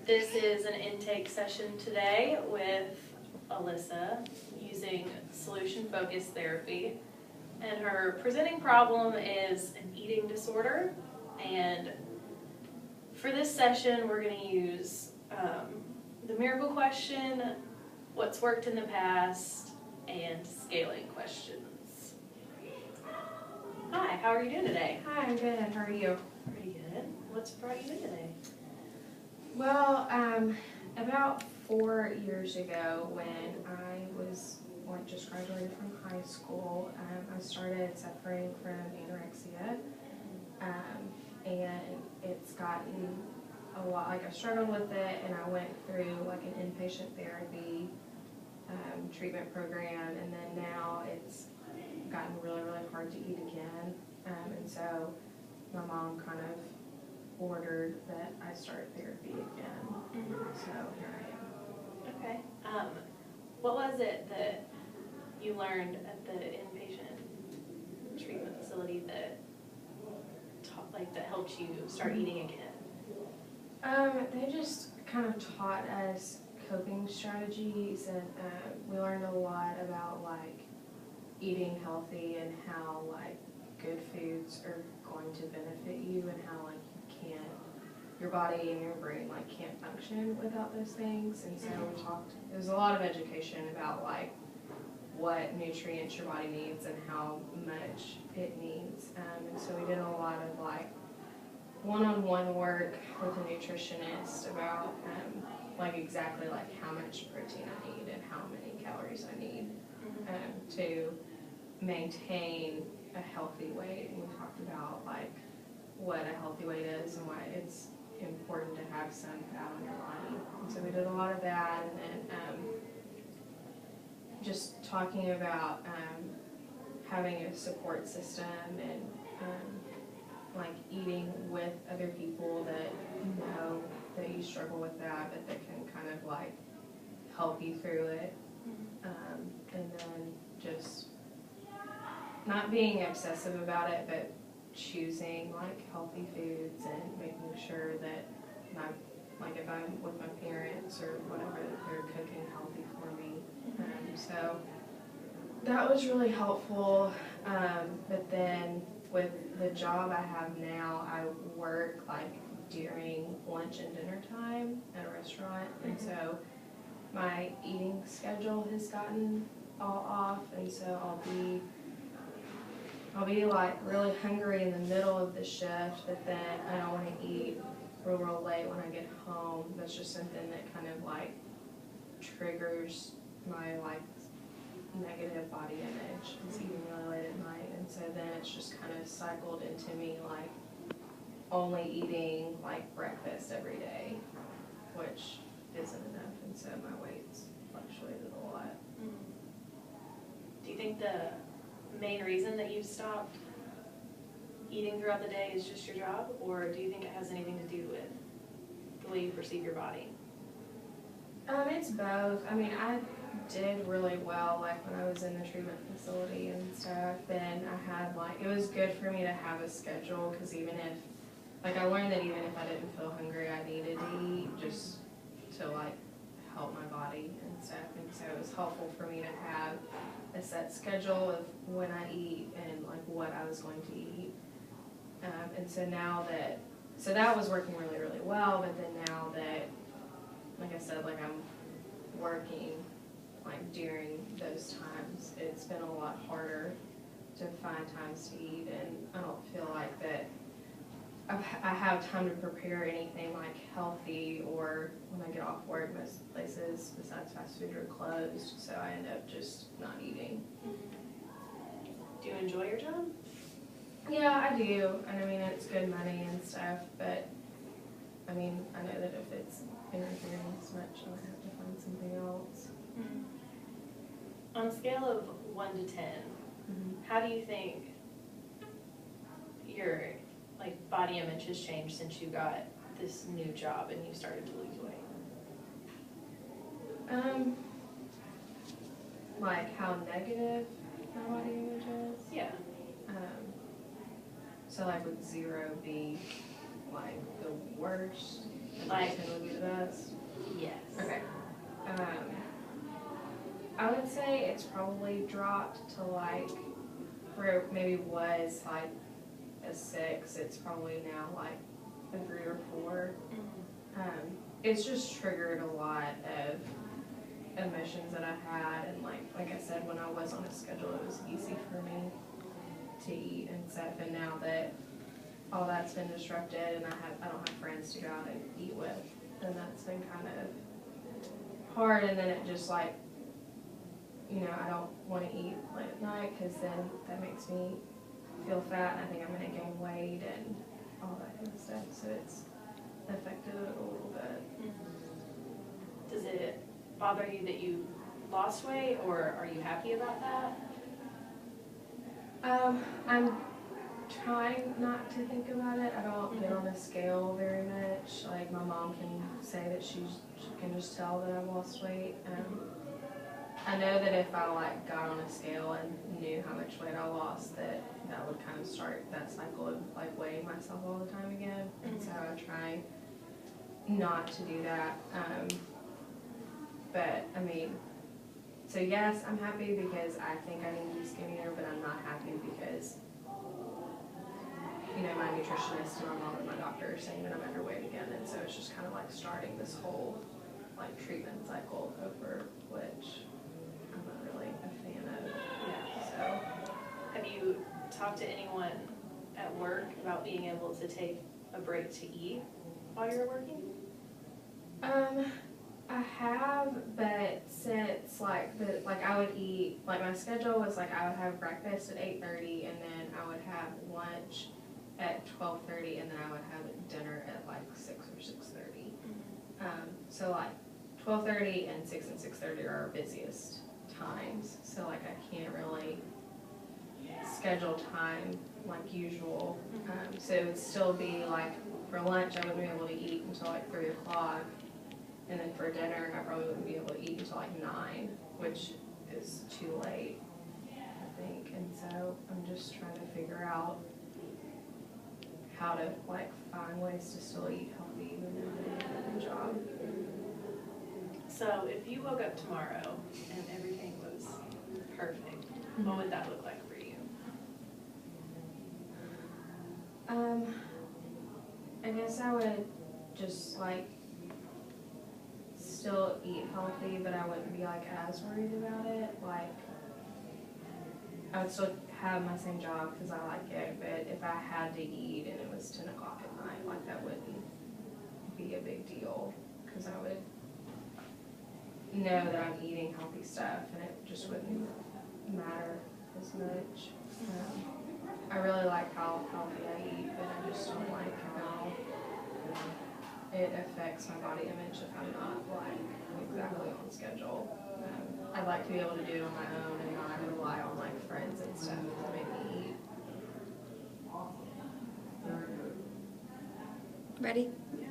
This is an intake session today with Alyssa using solution-focused therapy. And her presenting problem is an eating disorder. And for this session, we're going to use the miracle question, what's worked in the past, and scaling questions. Hi, how are you doing today? Hi, I'm good. How are you? Pretty good. What's brought you in today? Well, about 4 years ago, when I was just graduated from high school, I started suffering from anorexia, and it's gotten a lot. Like I struggled with it, and I went through like an inpatient therapy treatment program, and then now it's gotten really, really hard to eat again, and so my mom kind of ordered that I start therapy again. So here I am. Okay. What was it that you learned at the inpatient treatment facility that that helped you start eating again? They just kind of taught us coping strategies, and we learned a lot about like eating healthy and how like good foods are going to benefit you, and how like your body and your brain like can't function without those things. And so we talked, there's a lot of education about like what nutrients your body needs and how much it needs. And so we did a lot of like one-on-one work with a nutritionist about like exactly like how much protein I need and how many calories I need to maintain a healthy weight. And we talked about like what a healthy weight is and why it's important to have some fat on your body. And so we did a lot of that, and then just talking about having a support system and like eating with other people that know that you struggle with that, but that can kind of like help you through it. And then just not being obsessive about it, but choosing like healthy foods and making sure that like if I'm with my parents or whatever, they're cooking healthy for me. So that was really helpful. But then with the job I have now, I work like during lunch and dinner time at a restaurant, and so my eating schedule has gotten all off, and so I'll be like really hungry in the middle of the shift, but then I don't want to eat real late when I get home. That's just something that kind of like triggers my like negative body image. It's eating really late at night, and so then it's just kind of cycled into me like only eating like breakfast every day, which isn't enough, and so my weight's fluctuated a lot. Do you think the main reason that you stopped eating throughout the day is just your job, or do you think it has anything to do with the way you perceive your body? It's both. I mean, I did really well like when I was in the treatment facility and stuff, and I had like, it was good for me to have a schedule, because even if, like I learned that even if I didn't feel hungry, I needed to eat just to like help my body and stuff, and so it was helpful for me to have a set schedule of when I eat and like what I was going to eat. And so now that, so that was working really, really well, but then now that, like I said, like I'm working like during those times, it's been a lot harder to find times to eat, and I don't feel like that I have time to prepare anything like healthy, or when I get off work, most places besides fast food are closed, so I end up just not eating. Do you enjoy your job? Yeah, I do, and I mean it's good money and stuff, but I mean I know that if it's interfering as much, I'll have to find something else. On a scale of 1 to 10, how do you think your like body image has changed since you got this new job and you started to lose weight? Like how negative my body image is? Yeah. So like would 0 be like the worst? Like, 10 would be the best. yes. Okay. I would say it's probably dropped to like, where it maybe was like a 6, it's probably now like a 3 or 4. It's just triggered a lot of emotions that I had, and like I said, when I was on a schedule, it was easy for me to eat and stuff, and now that all that's been disrupted and I don't have friends to go out and eat with, then that's been kind of hard, and then it just like, you know, I don't want to eat late at night because then that makes me feel fat and I think I'm going to gain weight and all that kind of stuff, so it's affected it a little bit. Does it bother you that you lost weight, or are you happy about that? I'm trying not to think about it. I don't get on a scale very much. Like, my mom can say that she can just tell that I've lost weight. I know that if I like got on a scale and knew how much weight I lost, that would kind of start that cycle of like weighing myself all the time again. And so I try not to do that. But I mean, so yes, I'm happy because I think I need to be skinnier, but I'm not happy because, you know, my nutritionist and my mom and my doctor are saying that I'm underweight again, and so it's just kind of like starting this whole like treatment cycle over which I'm not really a fan of. Yeah. So, Have you talked to anyone at work about being able to take a break to eat while you're working? I have, but since like I would eat, like my schedule was like I would have breakfast at 8:30 and then I would have lunch at 12:30 and then I would have dinner at like 6 or 6:30. So like 12:30 and 6 and 6:30 are our busiest times. So like I can't really schedule time like usual. So it would still be like for lunch I wouldn't be able to eat until like 3 o'clock. And then for dinner, I probably wouldn't be able to eat until like 9, which is too late, I think. And so I'm just trying to figure out how to like find ways to still eat healthy even though I have a new job. So if you woke up tomorrow and everything was perfect, what would that look like for you? I guess I would just like still eat healthy, but I wouldn't be like as worried about it. Like, I would still have my same job because I like it, but if I had to eat and it was 10 o'clock at night, like that wouldn't be a big deal because I would know that I'm eating healthy stuff and it just wouldn't matter as much. I really like how healthy I eat, but I just don't like how it affects my body image if I'm not like exactly on schedule. I'd like to be able to do it on my own and not rely on like friends and stuff to make me eat. Ready? Yeah.